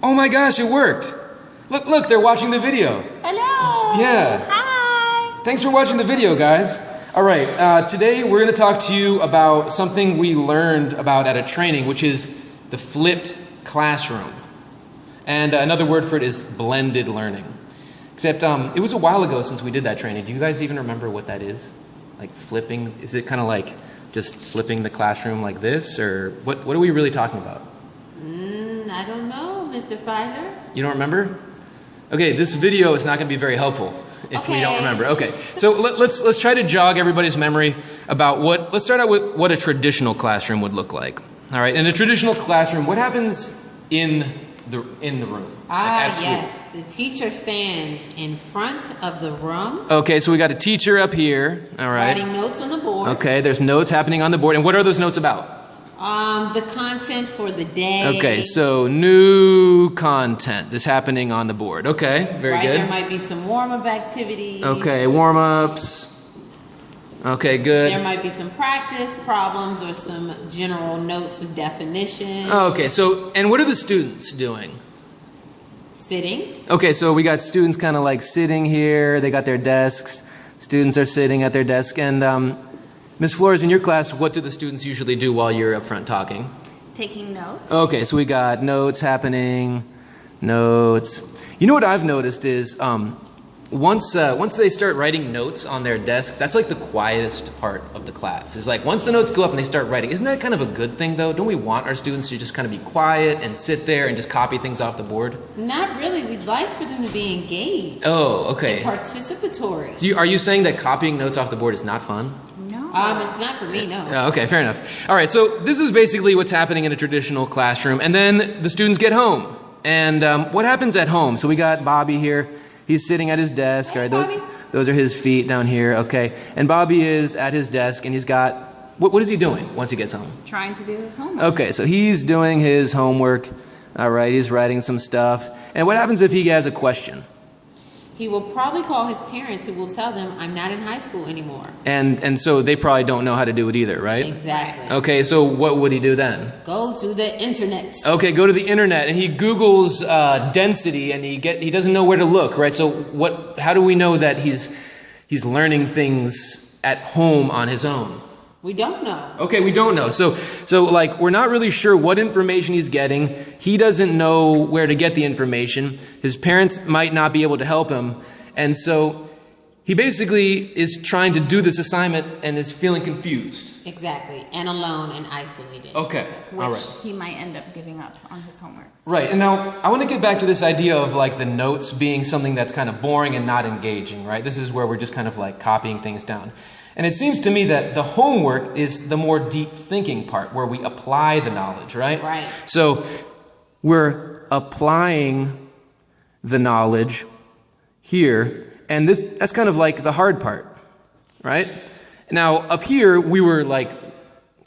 Oh my gosh, it worked. Look, they're watching the video. Hello. Yeah. Hi. Thanks for watching the video, guys. All right, today we're going to talk to you about something we learned about at a training, which is the flipped classroom. And another word for it is blended learning. Except it was a while ago since we did that training. Do you guys even remember what that is? Like flipping? Is it kind of like just flipping the classroom like this? Or what are we really talking about? I don't know, Mr. Filer. You don't remember? Okay, this video is not going to be very helpful if we don't remember. Okay, so let's try to jog everybody's memory about let's start out with what a traditional classroom would look like. All right, in a traditional classroom, what happens in the room? Yes, the teacher stands in front of the room. Okay, so we got a teacher up here. All right. Writing notes on the board. Okay, there's notes happening on the board. And what are those notes about? The content for the day. Okay, so new content is happening on the board. Okay, very good. There might be some warm-up activities. Okay, warm-ups. Okay, good. There might be some practice problems or some general notes with definitions. Okay, so, and what are the students doing? Sitting. Okay, so we got students kind of like sitting here. They got their desks. Students are sitting at their desk. And Ms. Flores, in your class, what do the students usually do while you're up front talking? Taking notes. Okay, so we got notes happening, notes. You know what I've noticed is once they start writing notes on their desks, that's like the quietest part of the class. It's like once the notes go up and they start writing, isn't that kind of a good thing though? Don't we want our students to just kind of be quiet and sit there and just copy things off the board? Not really. We'd like for them to be engaged. Oh, okay. And participatory. So are you saying that copying notes off the board is not fun? No. It's not for me, no. Oh, okay, fair enough. All right, so this is basically what's happening in a traditional classroom. And then the students get home. And what happens at home? So we got Bobby here. He's sitting at his desk. Hey, all right, those are his feet down here. Okay, and Bobby is at his desk, and he's got what is he doing once he gets home? Trying to do his homework. Okay, so he's doing his homework. All right, he's writing some stuff. And what happens if he has a question? He will probably call his parents, who will tell them, I'm not in high school anymore. And so they probably don't know how to do it either, right? Exactly. Okay, so what would he do then? Go to the internet. Okay, go to the internet, and he Googles density, and he doesn't know where to look, right? So how do we know that he's learning things at home on his own? We don't know. Okay, we don't know. So like we're not really sure what information he's getting. He doesn't know where to get the information. His parents might not be able to help him. And so he basically is trying to do this assignment and is feeling confused. Exactly. And alone and isolated. Okay. All right. Which he might end up giving up on his homework. Right. And now I want to get back to this idea of like the notes being something that's kind of boring and not engaging, right? This is where we're just kind of like copying things down. And it seems to me that the homework is the more deep thinking part, where we apply the knowledge, right? Right. So we're applying the knowledge here, and that's kind of like the hard part, right? Now, up here, we were like,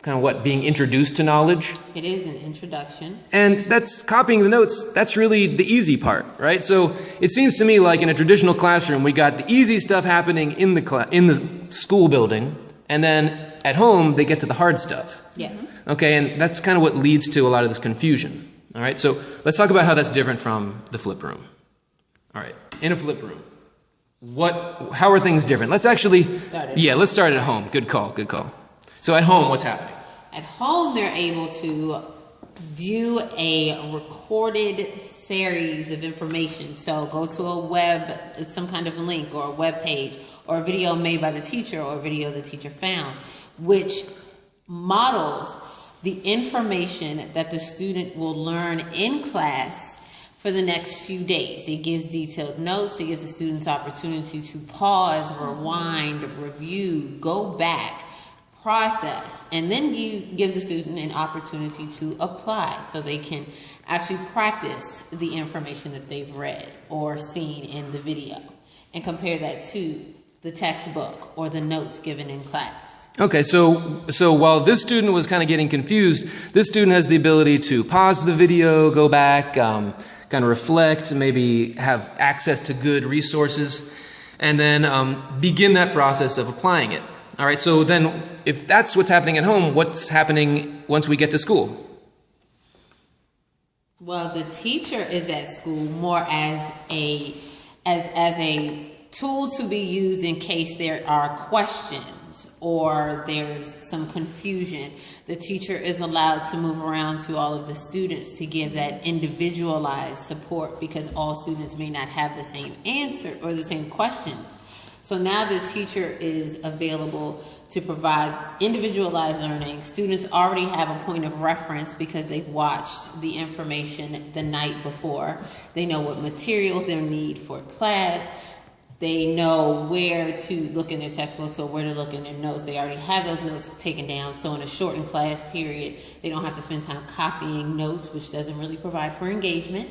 kind of being introduced to knowledge. It is an introduction. And that's copying the notes. That's really the easy part, right? So it seems to me like in a traditional classroom, we got the easy stuff happening in the school building, and then at home, they get to the hard stuff. Yes. Okay, and that's kind of what leads to a lot of this confusion. All right, so let's talk about how that's different from the flip room. All right, in a flip room, how are things different? Let's actually, let's start at home. Good call, good call. So at home, what's happening? At home, they're able to view a recorded series of information. So go to some kind of link or a web page or a video made by the teacher or a video the teacher found, which models the information that the student will learn in class for the next few days. It gives detailed notes. It gives the students opportunity to pause, rewind, review, go back, process, and then gives the student an opportunity to apply so they can actually practice the information that they've read or seen in the video and compare that to the textbook or the notes given in class. Okay, so while this student was kind of getting confused, this student has the ability to pause the video, go back, kind of reflect, maybe have access to good resources, and then begin that process of applying it. All right, so then if that's what's happening at home, what's happening once we get to school? Well, the teacher is at school more as a tool to be used in case there are questions or there's some confusion. The teacher is allowed to move around to all of the students to give that individualized support because all students may not have the same answer or the same questions. So now the teacher is available to provide individualized learning. Students already have a point of reference because they've watched the information the night before. They know what materials they need for class. They know where to look in their textbooks or where to look in their notes. They already have those notes taken down. So in a shortened class period, they don't have to spend time copying notes, which doesn't really provide for engagement.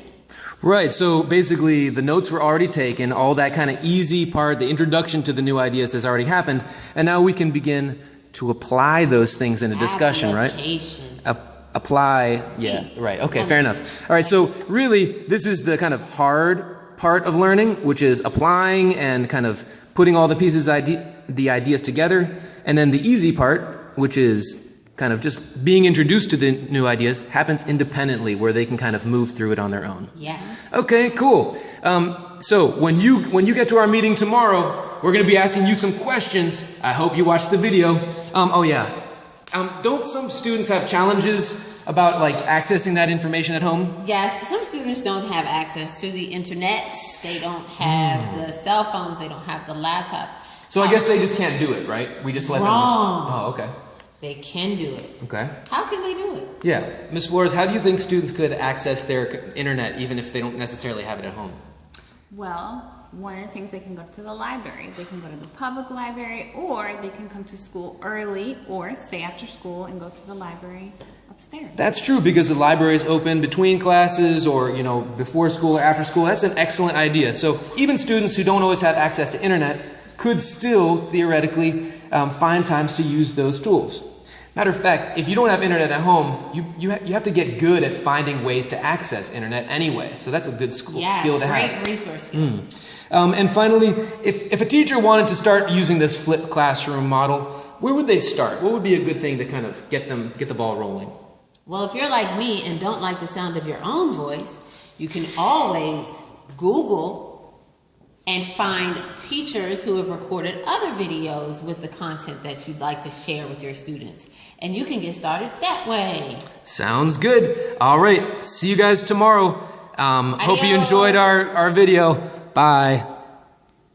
Right, so basically the notes were already taken, all that kind of easy part, the introduction to the new ideas has already happened, and now we can begin to apply those things in a discussion, right? Apply, yeah, right, okay, fair enough. All right, so really this is the kind of hard part of learning, which is applying and kind of putting all the pieces, the ideas together, and then the easy part, which is kind of just being introduced to the new ideas, happens independently, where they can kind of move through it on their own. Yes. Okay, cool. So when you get to our meeting tomorrow, we're going to be asking you some questions. I hope you watch the video. Oh yeah. Don't some students have challenges about like accessing that information at home? Yes, some students don't have access to the internet. They don't have the cell phones. They don't have the laptops. So I guess they just can't do it, right? We just let them. Oh, okay. They can do it. Okay. How can they do it? Yeah. Ms. Flores, how do you think students could access their internet even if they don't necessarily have it at home? Well, one of the things, they can go to the library. They can go to the public library, or they can come to school early or stay after school and go to the library upstairs. That's true, because the library is open between classes or, before school or after school. That's an excellent idea. So even students who don't always have access to internet could still theoretically find times to use those tools. Matter of fact, if you don't have internet at home, you have to get good at finding ways to access internet anyway. So that's a good skill to have. Great resource. And finally, if a teacher wanted to start using this flipped classroom model, where would they start? What would be a good thing to kind of get the ball rolling? Well, if you're like me and don't like the sound of your own voice, you can always Google and find teachers who have recorded other videos with the content that you'd like to share with your students. And you can get started that way. Sounds good. All right. See you guys tomorrow. Hope you enjoyed our video. Bye.